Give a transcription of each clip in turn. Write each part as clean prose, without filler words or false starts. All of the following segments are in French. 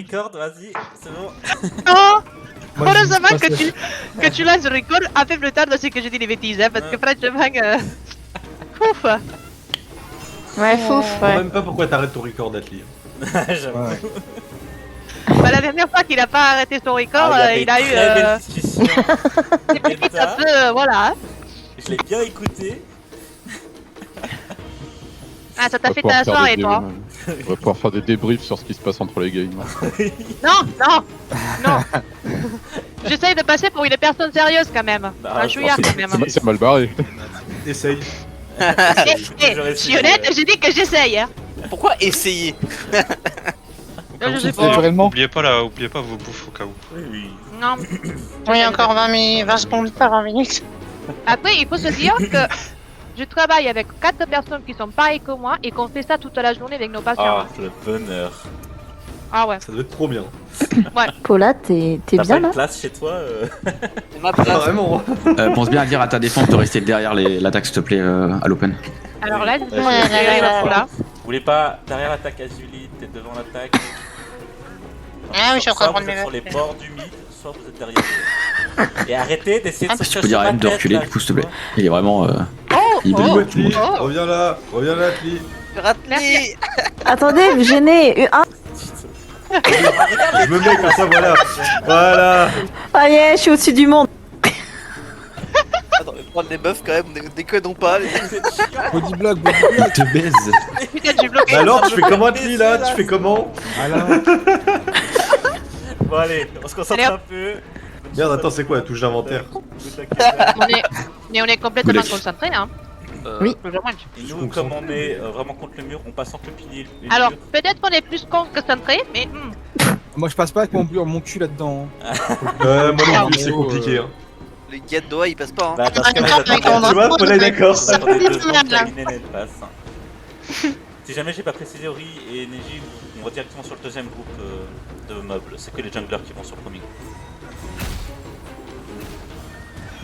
Record, vas-y, c'est bon. Non. Moi, je dis Heureusement pas que ça. tu lances record un peu plus tard de ce que je dis les bêtises, hein, parce que franchement, ouf. Ouais, fouf, Je sais ouais. même pas pourquoi t'arrêtes ton record, Atli. J'avoue. Ouais. Bah, la dernière fois qu'il a pas arrêté son record, avait il a une eu très belle discussion. des petites un peu, voilà. Je l'ai bien écouté. Ah, ça t'a On va fait pouvoir ta faire soirée, des toi. On va pouvoir faire des débriefs sur ce qui se passe entre les gamers. Non, non, non. J'essaye de passer pour une personne sérieuse quand même. Un chouïa quand même. C'est mal barré. Essaye. Je suis honnête, j'ai dit que j'essaye. Hein. Pourquoi essayer? Je sais pas. Naturellement. Oubliez pas vos bouffes au cas où. Oui, oui. Non. Oui, encore 20 secondes par 20 minutes. Après, il faut se dire que je travaille avec 4 personnes qui sont pareilles que moi et qu'on fait ça toute la journée avec nos patients. Ah, le bonheur. Ah ouais. Ça doit être trop bien. Paula, t'es T'as pas bien une là? place chez toi C'est ma Ah, place. vraiment. Pense bien à dire à ta défense de rester derrière l'attaque, s'il te plaît, à l'open. Alors là, Ouais, je ouais, vais là. Vous voulez pas derrière l'attaque Azuli, t'es devant l'attaque. Ah oui, je suis en train de Soit prendre vous êtes mes sur les bords du mid, soit vous êtes derrière. Et arrêtez d'essayer de Tu sortir peux dire sur à ma M de tête, reculer, là, du coup, s'il te tu plaît. Il est vraiment. Il Coucou, brille. Atli. Oh. Reviens là, Atli. Raté. Attendez, vous gênez. Je me mets comme ça, voilà. Voilà. Ah yeah, je suis au-dessus du monde. Attends, mais prendre les meufs quand même, déconnons pas. Body block, body block. te baise. Putain, j'ai bloqué. Bah alors, tu fais comment, Atli, là? Tu fais comment? Voilà. Bon allez, on se concentre Allez, un peu. Merde, attends, c'est quoi la touche d'inventaire? Mais on est complètement Good. concentré, hein. Oui. Et nous, comme on est vraiment contre le mur, on passe entre le pilier et le Alors, mur. peut-être qu'on est plus con que concentré, mais Moi, je passe pas avec mon cul là-dedans. Moi non plus, c'est compliqué. Hein. Les gars de Doha ils passent pas. Hein. Bah, parce que Attends, vous attends, attendez- Tu vois, Paul est d'accord. vous attendez 2 C'est secondes merde, que là. la Linène, elle passe. Si jamais j'ai pas précisé, Ori et Neji, on va directement sur le deuxième groupe de meubles. C'est que les junglers qui vont sur le premier groupe.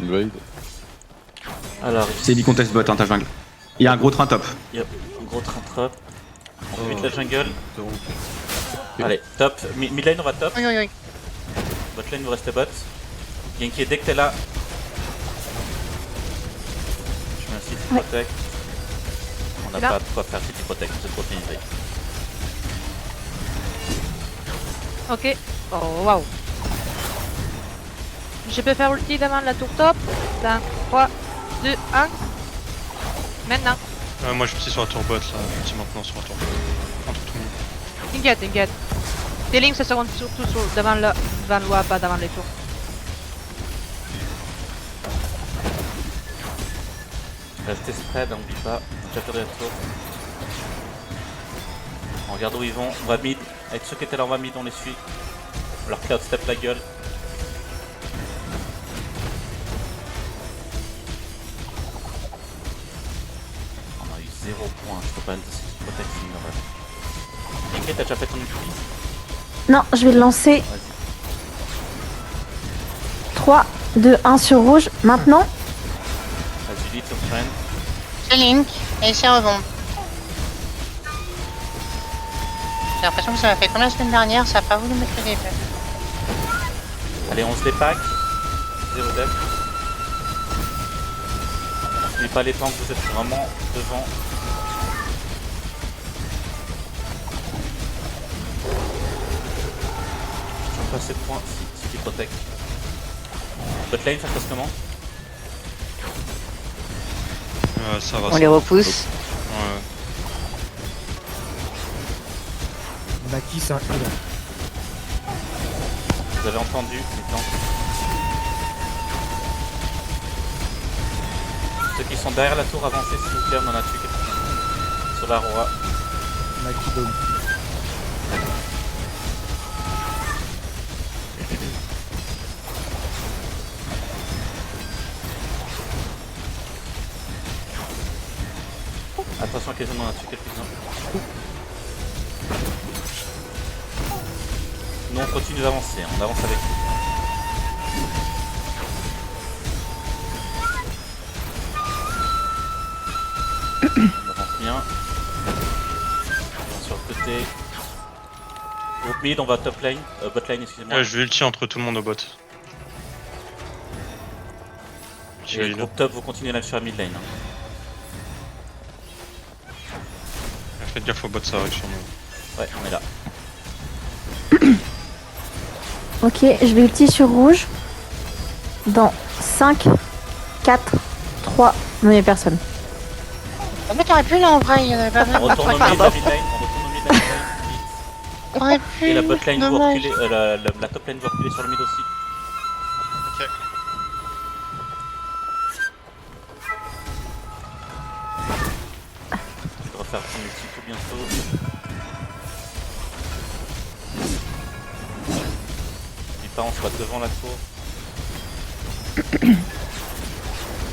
Invade. Alors, C'est du contest bot, hein, ta jungle. Il y a un gros train top. il y a un gros train top. On fait vite la jungle. Donc, Allez, top. Midlane, on va top. Oui, oui, oui. Botlane, vous restez bot. Genki, dès que t'es là. Je mets un site Ouais. protect. On n'a Là. pas de quoi faire site protect, vous êtes trop pénible. ok. Oh, waouh. Je peux faire ulti devant la tour top. 5, 3, 2, 1. Maintenant. Moi je suis sur la tour bot là, je suis maintenant sur la tour bot. Entre tout le monde. T'inquiète, t'inquiète. Tes lignes se seront surtout devant le wall, pas devant les tours. Restez spread, on oublie pas. Chapter de la tour. On regarde où ils vont. On va mid. Avec ceux qui étaient là, on va mid, on les suit. On leur cloud step la gueule. On a eu 0 points. Je peux pas site protect, c'est une horreur. Genki, t'as déjà fait ton ulti? Non, je vais le lancer. Vas-y. 3, 2, 1 sur rouge. Maintenant. Vas-y, lead your friend. Je link et c'est rebond. J'ai l'impression que ça m'a fait comme la semaine dernière, ça a pas voulu mettre le début. Allez, on se dépack. 0 def. On suit pas les tanks, vous êtes vraiment devant. Je vais passer de points si tu protect. Botlane, ça se passe comment? Ça va. On ça les va. repousse. Ouais. On a qui ça? Vous avez entendu les tanks. Ceux qui sont derrière la tour, avancez s'il vous plaît, on en a tué quelques-uns. Sur la roi. On a qui donne? Attention avec les zones, on en a tué quelques-uns. Nous on continue d'avancer, on avance avec vous. On avance bien. On va sur le côté. Gros Groupe mid, on va top lane, bot lane, excusez-moi. Je vais ulti entre tout le monde au bot. J'y Et vais, groupe top, vous continuez live sur la mid lane. Hein. Faites gaffe au bot, ça arrive sur nous. Ouais, on est là. Ok, je vais ulti sur rouge. Dans 5, 4, 3, non il y a personne. Oh, mais t'aurais pu là en vrai, il y en avait pas On retourne au mid, la mid lane, on retourne au mid lane, vite. T'aurais pu. Et la bot lane vous dommage. reculez, la top lane vous reculez sur le mid aussi. Ok. Je vais refaire son ulti tout bientôt. N'oublie pas, on sera devant la tour.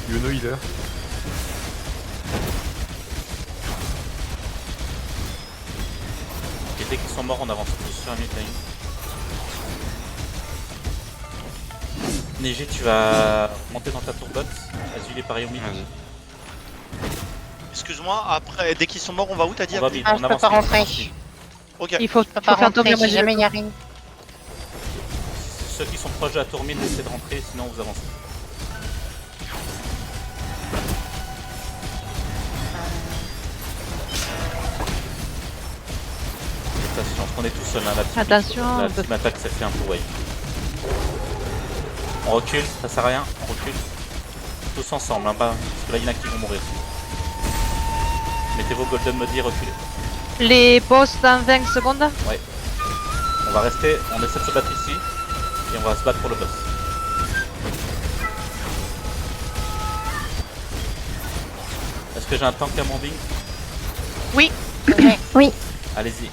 Yuno healer. Et dès qu'ils sont morts, on avance tous sur la mid lane. Neji, tu vas monter dans ta tour bot. Azul est pareil au mid. Vas-y. Excuse-moi, après, dès qu'ils sont morts, on va où t'as dit On va après mid, Ah, on je peux avance pas mid, on rentrer. avance mid. Ok. Il faut, Je peux pas faire rentrer tomber moi si jamais il y a rien. Ceux qui sont proches de la tour mid, essayez de rentrer, sinon vous avancez. Attention, on est tout seul hein, là-dessus. Attention, La team attaque, ça fait un peu wave. On recule, ça sert à rien, on recule. Tous ensemble, hein, parce que là il y en a qui vont mourir. Mettez vos golden modi et reculez. les boss dans 20 secondes. On va rester, on essaie de se battre ici, et on va se battre pour le boss. Est-ce que j'ai un tank à mon bing? Oui. Oui, Allez-y.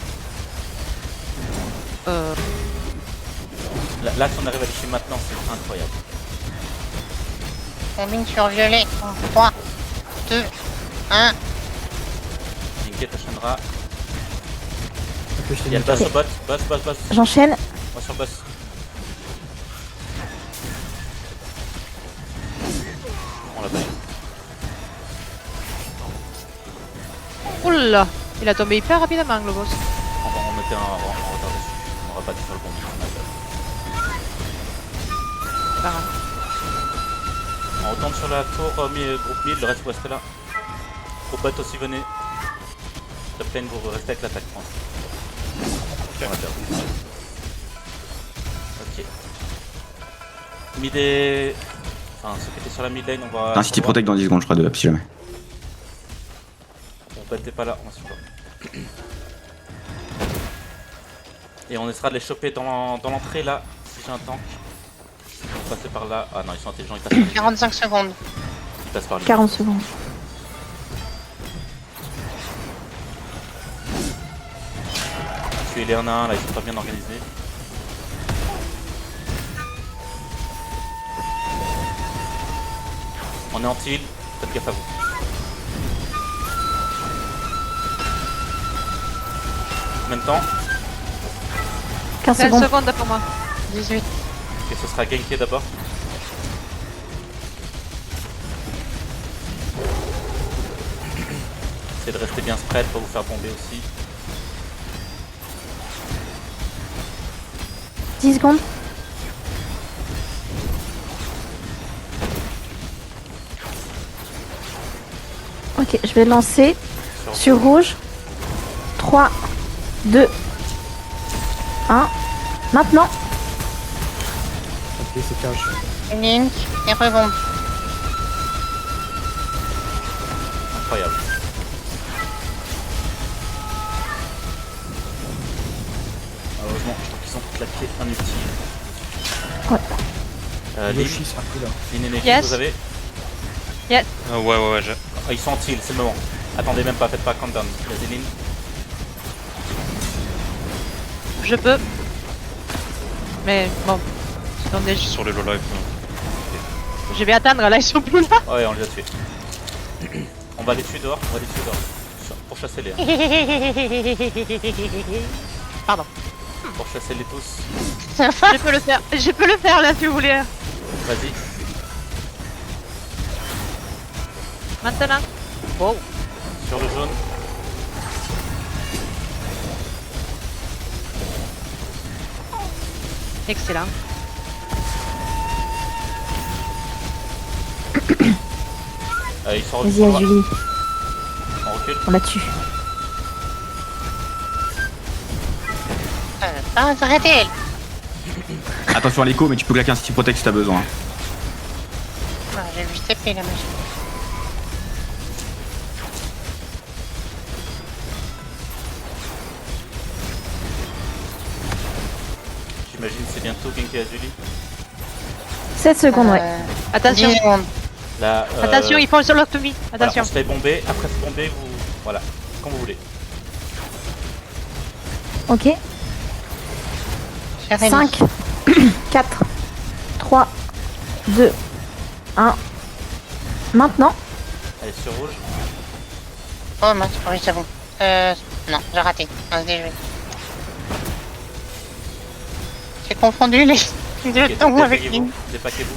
Euh, Là, si on arrive à l'échelle maintenant, c'est incroyable. Combine sur violet. 3, 2, 1. Linké t'enchaînera. Ok, je t'ai Il y a mis le boss au bot, boss. j'enchaîne. Moi sur le boss. On l'a pas eu. Oula, il a tombé hyper rapidement le boss. On était en retard dessus. On aura pas dû faire le bon but. C'est pas grave. On retourne sur la tour groupe mid, le reste vous restez là. Groupe bot aussi, venez. Top lane, vous restez avec l'attaque, je pense. On l'a perdu. Ok. Mid et... Enfin, ceux qui étaient sur la mid lane, on va... Un city protect dans 10 secondes, je crois, de up si jamais. Groupe bot t'es pas là, on va se voir. Et on essaiera de les choper dans l'entrée là, si j'ai un tank. On va passer par là. Ah non, ils sont intelligents, ils passent par là. 45 secondes. Ils passent par là. 40 secondes. Tuer les 1 à 1 là, ils sont pas bien organisés. On est en heal, faites gaffe à vous. En même temps, 15 15 secondes. secondes pour moi. 18. et ce sera ganké d'abord. Essayez de rester bien spread pour vous faire bomber aussi. 10 secondes. Ok, je vais lancer sur rouge. 3, 2, 1. Maintenant. Ok, c'est cash. Link et rebond. Incroyable. Heureusement, je crois qu'ils ont claqué un ulti. Ouais. Lynn, Yoshi sera plus là. Lynn et Neji, Yes. vous avez Ouais, j'ai. Ah, ils sont en heal, c'est le moment. Attendez même pas, faites pas countdown. Vas-y Lynn. Je peux. Mais bon. Sinon, déjà, Sur les low life. je vais attendre, là ils sont plus là. Ouais, on les a tués. On va les tuer dehors, pour chasser les. Pardon. Pour chasser les tous. Je peux le faire là si vous voulez. Vas-y. Maintenant. Wow. Sur le jaune. Excellent. Ils sont Vas-y, Azuli, On recule. on la tue. Pas arrêtez. Attention à l'écho, mais tu peux claquer un style protect si t'as besoin. Ah, j'ai vu TP la magie. J'imagine c'est bientôt ganké Azuli. 7 secondes, ouais. Attention. 10 secondes. Là, Attention, ils font sur leur Tommy. voilà, Attention. on se fait bomber. Après se bomber, vous. Voilà, comme vous voulez. Ok. J'ai réussi. 5, 4, 3, 2, 1. Maintenant. Allez, sur rouge. Oh mince, oui c'est bon. Non, j'ai raté. Un déjeuner. J'ai confondu les deux Ok, tons avec dépaquez-vous. une. Dépaquez-vous.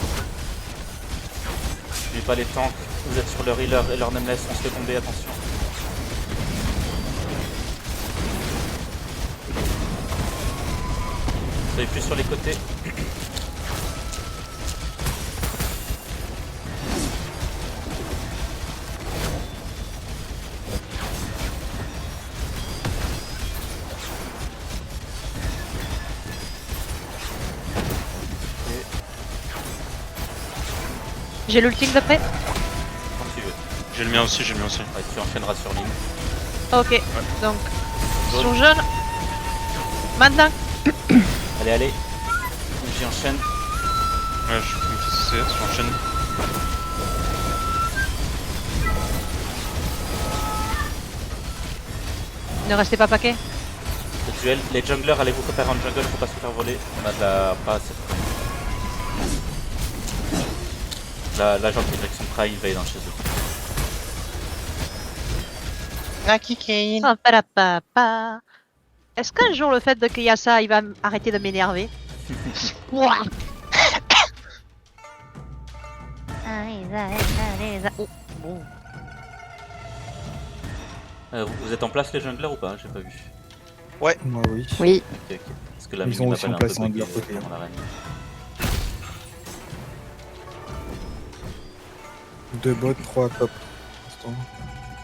N'oubliez pas les tanks. Vous êtes sur leur healer et leur nameless. On se fait bomber, attention. Vous avez plus sur les côtés. J'ai l'ultime de près. Quand tu veux. J'ai le mien aussi, j'ai le mien aussi. Ouais, tu enchaîneras sur ligne. Ok. Donc, sur jaune. Maintenant. Allez, allez. J'y enchaîne. Ouais, je me fais CC, j'enchaîne. Ne restez pas paquet. Le duel. Les junglers, allez vous préparer en jungle. Faut pas se faire voler. On a de la. Pas assez. Là, j'entends direction Prime, va dans chez eux. La kick. Ah, palapapa. Est-ce qu'un jour le fait de qu'il y a ça, il va arrêter de m'énerver? Ouah. Oh, bon. Vous êtes en place les junglers ou pas? J'ai pas vu. Moi, oui. Oui. Ok, ok. Parce que la Ils mini sont m'a aussi pas en l'air un place peu de buggée leur côté. dans l'arène. 2 bots, 3 top. Pour l'instant.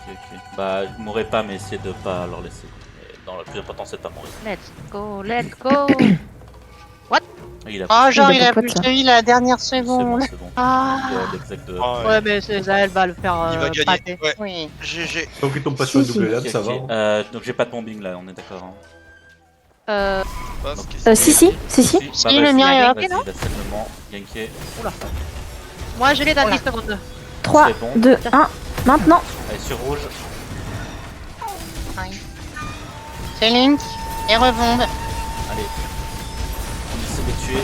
Ok, ok. Bah, je mourrai pas, mais essayez de pas leur laisser. Et dans le plus important, c'est de pas mourir. Let's go, let's go. Il a Oh genre Il il a a pas plus de de vie la dernière c'est seconde. bon, c'est bon. Ah. L'exact de... Ah, Ouais, mais c'est ça, elle va le faire Il va gagner. pâter. Ouais. Oui. GG. Donc il tombe pas sur Si, une double lame, Ok, ça ok. va. Donc j'ai pas de bombing là, on est d'accord. Hein. Parce Donc, que Si, si. bah, le vas-y, mien est vas-y, ok, non la salement, ganké. Moi je l'ai dans Voilà. 10 secondes. 3, C'est bon. 2, 1. Maintenant. Allez, sur rouge. C'est Link. Et rebombe. Allez. On essaie de tuer.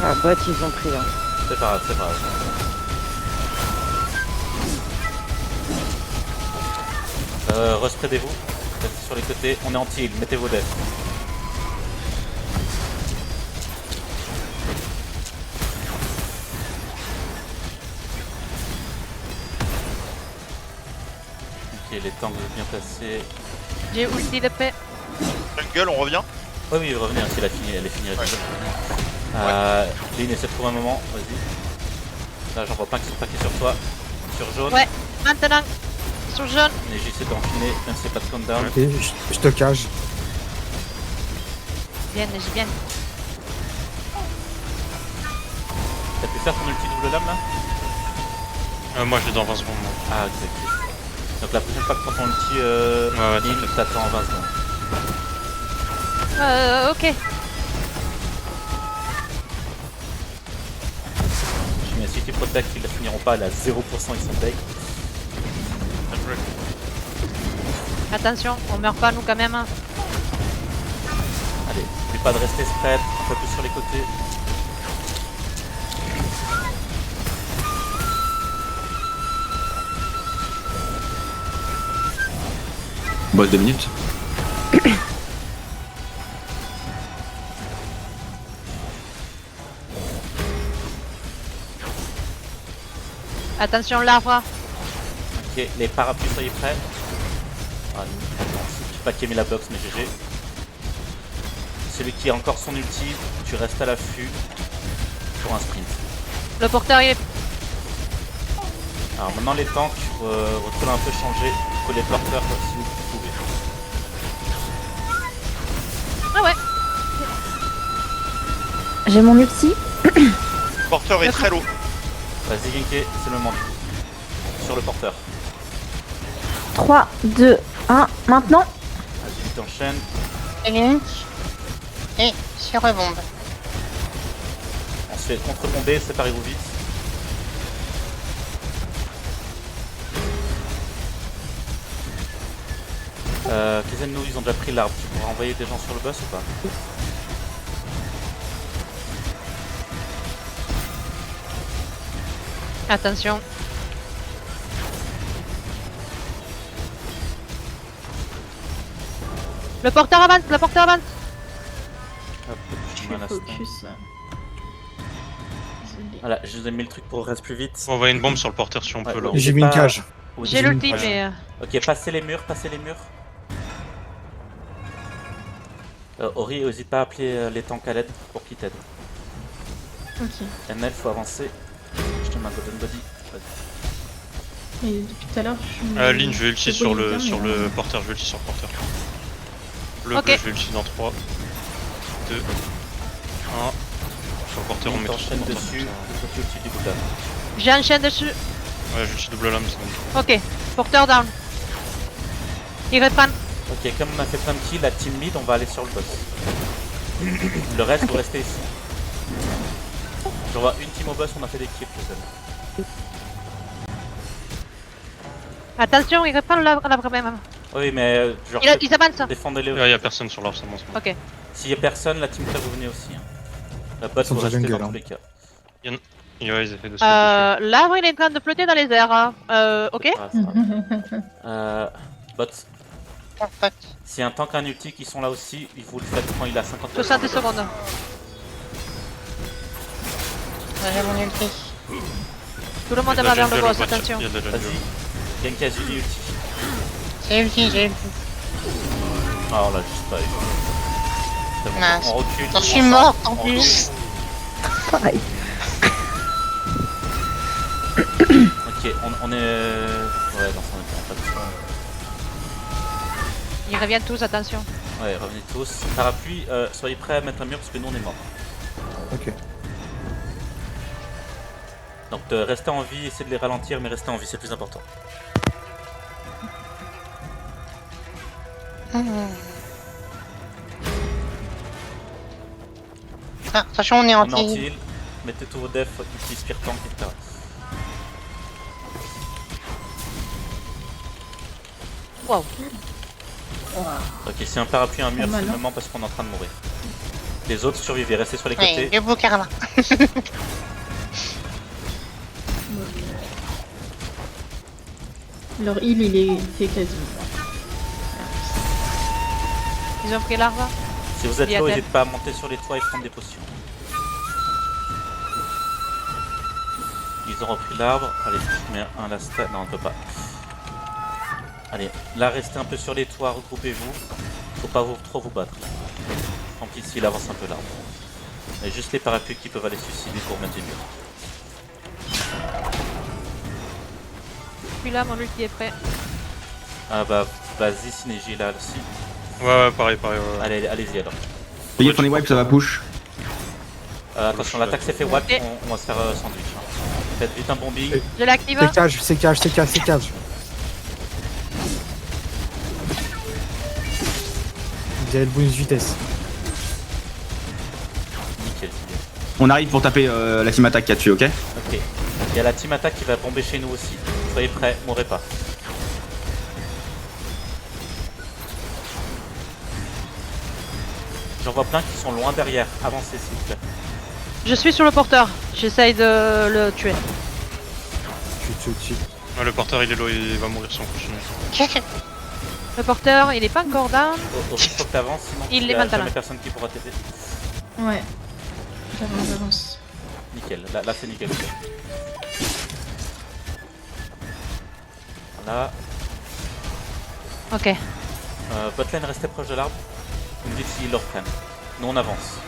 Ah, bot, ils ont pris là. C'est pas grave, c'est pas grave. Respreadez-vous. Restez sur les côtés. On est anti-heal. Mettez vos deaths. Ok, les tanks bien placés. J'ai ulti de paix. jungle, on revient. Oui, oui, revenez, hein, si elle est finie. Lynn, essaie de trouver un moment, vas-y. Là, j'en vois pas qui sont paquets sur toi. Sur jaune. Ouais. Maintenant. Sur jaune. Mais j'essaie d'enchaîner, même si c'est pas de countdown. Ok, je te cage. Je viens. T'as pu faire ton ulti double lame là? Moi je l'ai dans 20 secondes. Moi. Ah, ok, ok. Donc la prochaine fois que tu prends ton ulti, Ouais, Lynn, t'attends 20 secondes. Ok. Mais si tu protectes, ils ne finiront pas, elle a 0%, ils sont deck. Attention, on meurt pas nous quand même. Allez, n'oublie pas de rester spread, un peu plus sur les côtés. Boss 2 minutes. Attention l'arbre. Ok, les parapluies, soyez prêts. Ah, non, j'ai pas mis la box, mais GG. C'est celui qui a encore son ulti, tu restes à l'affût pour un sprint. Le porteur il est. Alors maintenant les tanks, votre rôle a un peu changé que les porteurs si vous pouvez. Ah ouais. J'ai mon ulti. Porteur est très low. Vas-y Genki, c'est le moment. Sur le porteur. 3, 2, 1, maintenant. Vas-y, t'enchaînes. Et sur rebombe. On se fait contre-bomber, séparez-vous vite. Kizennou, ils ont déjà pris l'arbre. Tu pourras envoyer des gens sur le boss ou pas? Attention. Le porteur avance, le porteur avance. Hop, je mets un instant. Voilà, je vous ai mis le truc pour reste plus vite. On va envoyer une bombe sur le porteur si on peut là. J'ai mis une cage. J'ai l'ulti, mais. Ok, passez les murs, passez les murs. Ori, n'hésite pas à appeler les tanks à l'aide pour qu'ils t'aident. Ok. ML, faut avancer. Je te mets un golden body. Et depuis tout à l'heure, je suis. Lynn, je vais ulti sur le porteur, je vais ulti sur le porteur. Bleu, Ok. bleu, je vais ulti dans 3, 2, 1. Sur le porteur, on met tout t'enchaînes sur le dessus, porteur. il faut que tu ulti du coup là. J'ai un chien dessus. Ouais, j'ulti double lame, c'est bon. Ok. Porteur down. Il reprend. Ok, comme on a fait plein de kills, la team mid, on va aller sur le boss. Le reste, vous restez ici. J'envoie une team au boss, on a fait des kills, les amis. Attention, il reprend la problème. Oui, mais genre, Ils avancent. défendez-les. Ouais, y'a personne sur l'arbre, c'est bon, c'est bon. Ok. S'il y a personne, la team près, vous venez aussi. Hein. La boss, Ils sont vous dans la restez jungle, dans hein. tous les cas. Ouais, ils ont fait 2 L'arbre il est en train de flotter dans les airs. Hein. Ok. Ah, ça va. Bot, Parfait. si un tank a un ulti qui sont là aussi, il vous le faites quand il a 50 60 secondes. J'ai mon ulti. Tout le monde va vers le boss, attention. Vas-y, Genki a Julie ulti. J'ai ulti, j'ai ulti. Ah, on l'a juste pas eu. C'est bon, Mince. on recule. Je suis morte en On plus. Pareil. Ok, on est. Ouais, dans son état, pas de soucis. Ils reviennent tous, attention. Ouais, revenez tous. Parapluie, soyez prêts à mettre un mur parce que nous on est morts. Ok. Donc restez en vie, essayez de les ralentir, mais restez en vie, c'est le plus important. Ah, attention, on est On anti. est anti-heal, mettez tous vos defs, ulti, spear tank, etc. Wow. Ok, c'est un parapluie, un mur, Pas mal, c'est le hein. moment parce qu'on est en train de mourir. Les autres survivez, restez sur les Oui, côtés. debout Carla. Leur heal, il est fait quasiment. Ils ont pris l'arbre. Si vous êtes Il y a low, Def. n'hésitez pas à monter sur les toits et prendre des potions. Ils ont repris l'arbre. Allez, je mets un last. Non, on ne peut pas. Allez, là, restez un peu sur les toits, regroupez-vous. Faut pas trop vous battre. Tant pis s'il avance un peu l'arbre. Il y a juste les parapluies qui peuvent aller suicider pour mettre des murs. Puis là, mon ulti est prêt. Ah bah, vas-y, Synergie là aussi. Ouais, pareil. Ouais. Allez, allez-y alors. Payez prenez wipe, ça va push. Attention, l'attaque s'est fait wipe, Ok. on va se faire sandwich. Hein. Faites vite un bombing. Je l'active. C'est cage, c'est cage, c'est cage, c'est cage. Vous avez le bonus vitesse. Nickel. On arrive pour taper la team attaque qu'il y a dessus, ok? Ok. Il y a la team attaque qui va bomber chez nous aussi. Soyez prêts, mourrez pas. J'en vois plein qui sont loin derrière. Avancez s'il vous plaît. Je suis sur le porteur. J'essaye de le tuer. Tu. Ouais, le porteur il est low, il va mourir si on continue. Le porteur, il est pas encore down. Au faut que t'avances, sinon Il il y est a maintenant. jamais personne qui pourra t'aider. Ouais. J'avance. Nickel, là c'est nickel. Voilà. Ok. Botlane, restez proche de l'arbre. Vous me dites s'ils le reprennent. Nous on avance.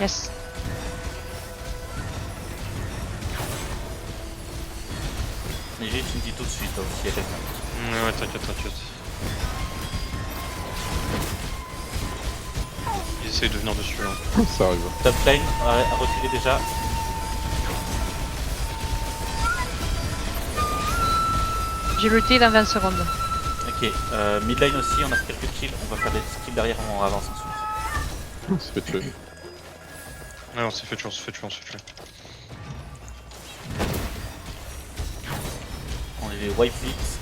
Yes. Négé, tu me dis tout de suite hein, s'il y a quelqu'un. Ouais, t'inquiète. Ils essayent de venir dessus. Hein. Ça arrive. Top lane a reculé déjà. J'ai l'ulti dans 20 secondes. Ok, mid lane aussi, on a fait quelques kills. On va faire des kills derrière, on avance ensuite. On se fait tuer. Ouais, on s'est fait tuer. On est wipe vite.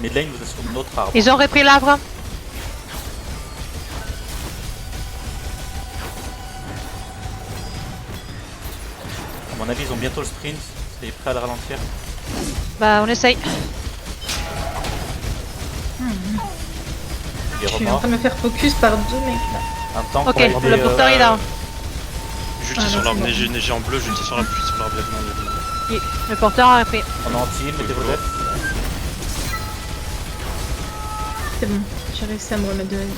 Mid lane, vous êtes sur notre arbre. Ils ont repris l'arbre. À mon avis, ils ont bientôt le sprint. Soyez prêts à le ralentir. Bah, on essaye. Il est Je suis en remords. train de me faire focus par 2 mecs là. Un temps Ok, pour aider, le porteur est down. J'utilise Ah, sur non, l'arbre, c'est bon. Négé en bleu, j'utilise sur l'arbre, Oui, le porteur a repris. On est anti-heal, mettez vos deaths. C'est bon, j'ai réussi à me remettre de la vie.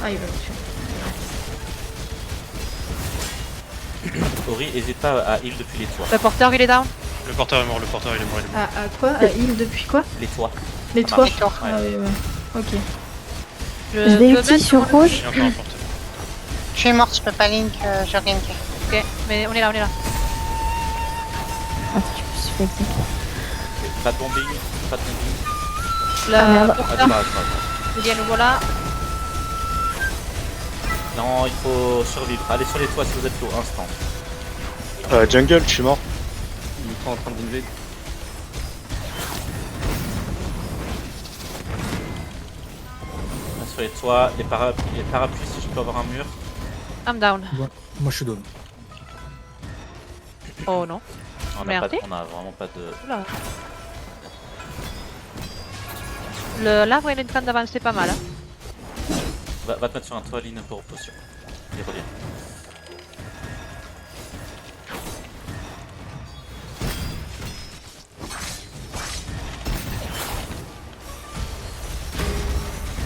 Ah, il va me tuer. Ori, n'hésite pas à heal depuis les toits. Le porteur il est down. Le porteur est mort. À quoi? À heal depuis quoi? Les toits. Les Ça toits? marche. Ouais. Ah oui, ouais. Ok. Je vais ulti sur rouge. Il y a encore un porteur. Je suis morte, je peux pas link, je gank. Ok, mais on est là. Attends, je me suis fait exécuter. Ok, pas de bombing, pas de bombing. Le Ah, merde. Ah, c'est porteur, pas grave. il est à nouveau là. Non, il faut survivre. Allez sur les toits si vous êtes low, instant. Jungle, je suis mort. Il est en train d'invade. Sur les toits, les parapluies si je peux avoir un mur. I'm down. Moi je suis down. Oh non. On a, Merde. on a vraiment pas de... Oula. L'arbre il est en train d'avancer pas mal. Hein. Va te mettre sur un toit, Aline, pour potion. Et reviens.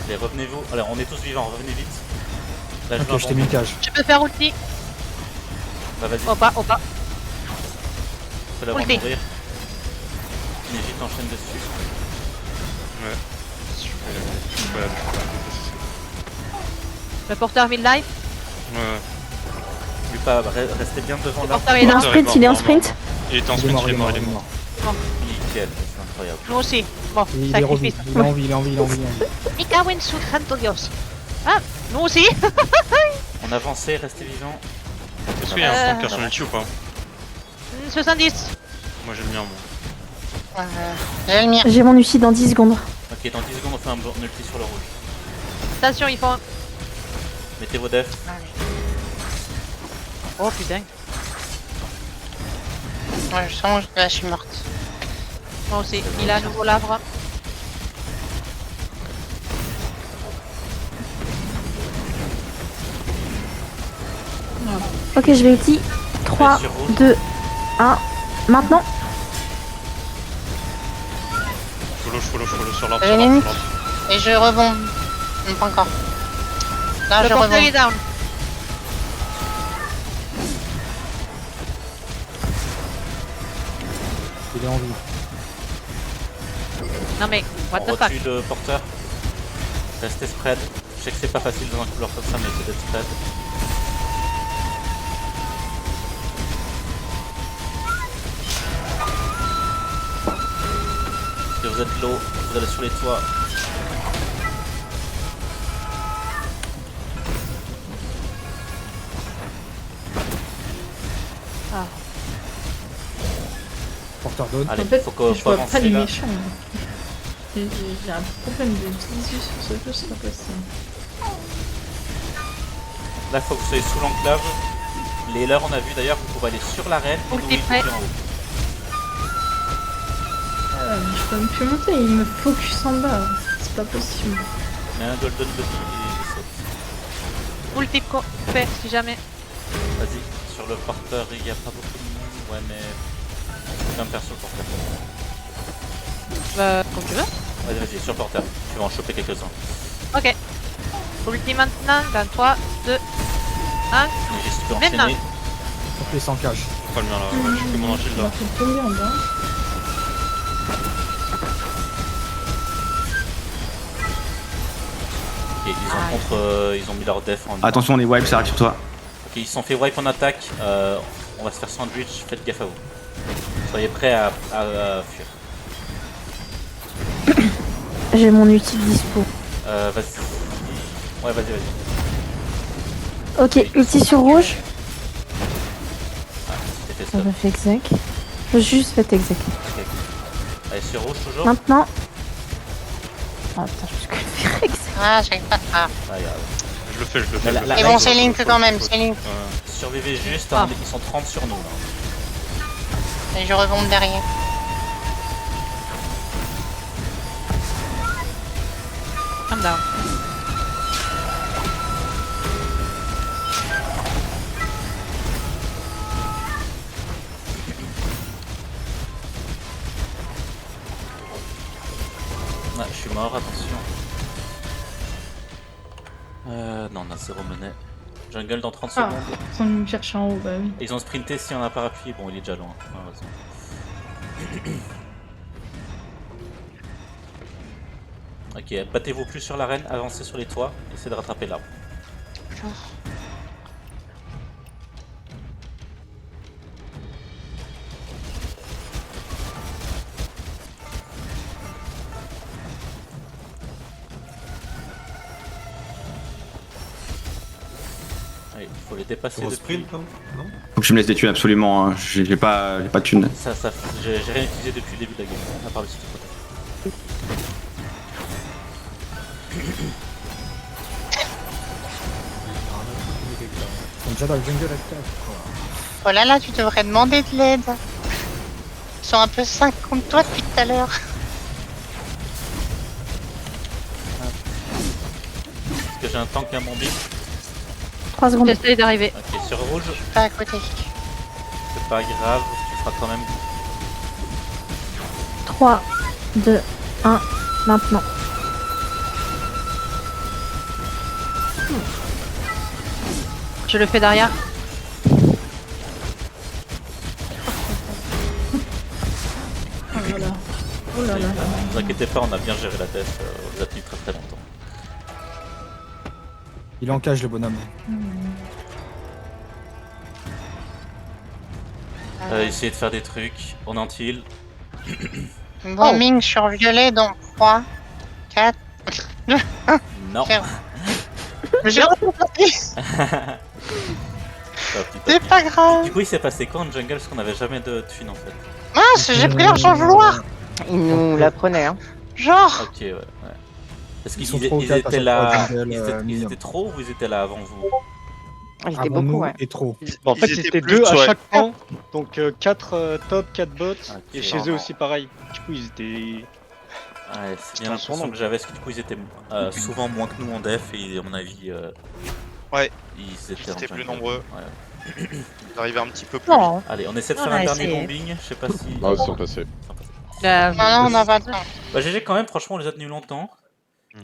Allez, revenez-vous. Allez, on est tous vivants, revenez vite. Là, je Ok, je t'ai mis une cage. Je peux faire ulti. Bah, vas-y, Oh pas. fais l'avoir ulti. mourir. Neji t'enchaîne dessus. Le porteur mid life. Ouais. Lui pas, restez bien devant Le l'arbre. porteur est Il est en down. sprint, il est en sprint. Il était en Il est sprint, mort, il est mort. Nickel, c'est incroyable. Nous aussi. Bon, Il est revenu. sacrifice. Il est en vie, il est en vie, il est en vie. Mika win sous Santo Dios. Ah, nous aussi. On avançait, restez vivants. Est-ce qu'il y a un tank qui a son ulti ou pas? 70. Moi j'ai le mien, moi. J'ai le mien. J'ai mon ulti dans 10 secondes. Ok, dans 10 secondes on fait un ulti sur le rouge. Attention, ils font. Mettez vos defs. Oh putain. Moi je sens que là je suis morte. Moi aussi. Il a à nouveau l'arbre. Ok, je vais ulti. 3, sur rouge. 2, 1. Maintenant. Follow sur l'arbre. J'ai limite. Et je rebond. Non, pas encore. Là Le je porteur est rebond. down. Il est en vie. Non mais, what On the fuck. retue le porteur. Restez spread. Je sais que c'est pas facile dans un couloir comme ça, mais c'est d'être spread. Si vous êtes low, vous allez sur les toits. Ah. Porteur down. Allez, En fait, faut qu'on je vois pas avance les là. méchants. J'ai un problème de visu sur ce jeu, c'est pas possible. Là, faut que vous soyez sous l'enclave. Les healers, on a vu d'ailleurs, vous pouvez aller sur l'arène et Ok, nous, il faut prêt. plus en haut. Je peux même plus monter, il me focus en bas. C'est pas possible. Mais un golden buddy et saute. Ulti fait si jamais. Vas-y, sur le porteur, il n'y a pas beaucoup de monde. Ouais, mais. Fais un perso sur le porteur. Comme tu veux. Vas-y, sur le porteur. Tu vas en choper quelques-uns. Ok. Ulti maintenant dans 3, 2, 1. Mais juste tu peux Maintenant. enchaîner. Donc les 100 cash. Pas le mien là, ouais, je fais mon shield On là. va faire tomber en bas. Ok, ils ont ils ont mis leur def en. Attention, les wipes, ça arrive sur toi. Ok, ils se sont fait wipe en attaque. On va se faire sandwich. Faites gaffe à vous. Soyez prêts à fuir. J'ai mon ulti dispo. Vas-y. Ouais, vas-y. Ok, ulti sur rouge. Ah, c'était fait Ça stop. m'a fait exec. J'ai juste fait exec. Ok. Allez, sur rouge toujours. Maintenant. Oh putain, je me suis que faire exec. Ah, j'arrive pas. Ah. Ah, y a- Je le fais. Mais la- Et la- bon, c'est Link quand même, c'est Link. Survivez juste, Ah. hein, ils sont 30 sur nous là. Et je rebondis derrière. Calm down. Ah, je suis mort, attention. Non, on a 0 monnaie. Jungle dans 30 Ah, secondes. ils sont venus me chercher en haut, bah oui. Ils ont sprinté si on n'a pas appuyé. Bon, il est déjà loin, malheureusement. Ok, battez-vous plus sur l'arène, avancez sur les toits, essayez de rattraper l'arbre. Allez, faut les dépasser Gros depuis. sprint, non? Non? Faut que je me laisse des thunes absolument, hein. J'ai pas de thunes. Ça, j'ai rien utilisé depuis le début de la game, à part le site protect. Ils sont déjà dans le jungle avec toi. Oh là là, tu devrais demander de l'aide. Ils sont un peu 5 contre toi depuis tout à l'heure. Est-ce que j'ai un tank et un bombing? 3 secondes. J'essaie d'arriver. Ok, sur rouge, Pas à côté. c'est pas grave, tu feras quand même. 3, 2, 1, maintenant. Je le fais derrière. Oh là là. Oh là là. Ne vous inquiétez pas, on a bien géré la test, on les a tenus très très longtemps. Il est en cage le bonhomme. Essayez de faire des trucs, on entill. Bombing sur violet, donc 3, 4. Non. Faire- J'ai remonté. Top, top. C'est pas grave. Du coup, il s'est passé quoi en jungle parce qu'on avait jamais de thunes en fait. Mince, j'ai pris leur sans vouloir. Ils nous la prenaient, hein. Genre. Ok, ouais. Parce Ils qu'ils sont trop ils quatre à étaient chaque là. fois, jungle, Ils mignon. étaient trop ou ils étaient là avant vous? Ils étaient Avant beaucoup, nous ouais. et trop. En fait, Ils ils étaient étaient plus, deux à ouais. chaque camp. Donc 4 top, 4 bots. Ok. Et chez eux aussi pareil. Du coup, ils étaient. Ouais, c'est bien Putain, son l'impression nom. que j'avais, parce que du coup ils étaient souvent moins que nous en def et à mon avis Ouais. ils étaient, étaient en plus jungle. nombreux. Ouais. Ils arrivaient un petit peu plus vite. Non. Allez, on essaie de On faire a un dernier essayé. bombing, je sais pas si... Ah, ils sont passés. Non, non, on n'a pas le temps. Bah GG quand même, franchement on les a tenus longtemps.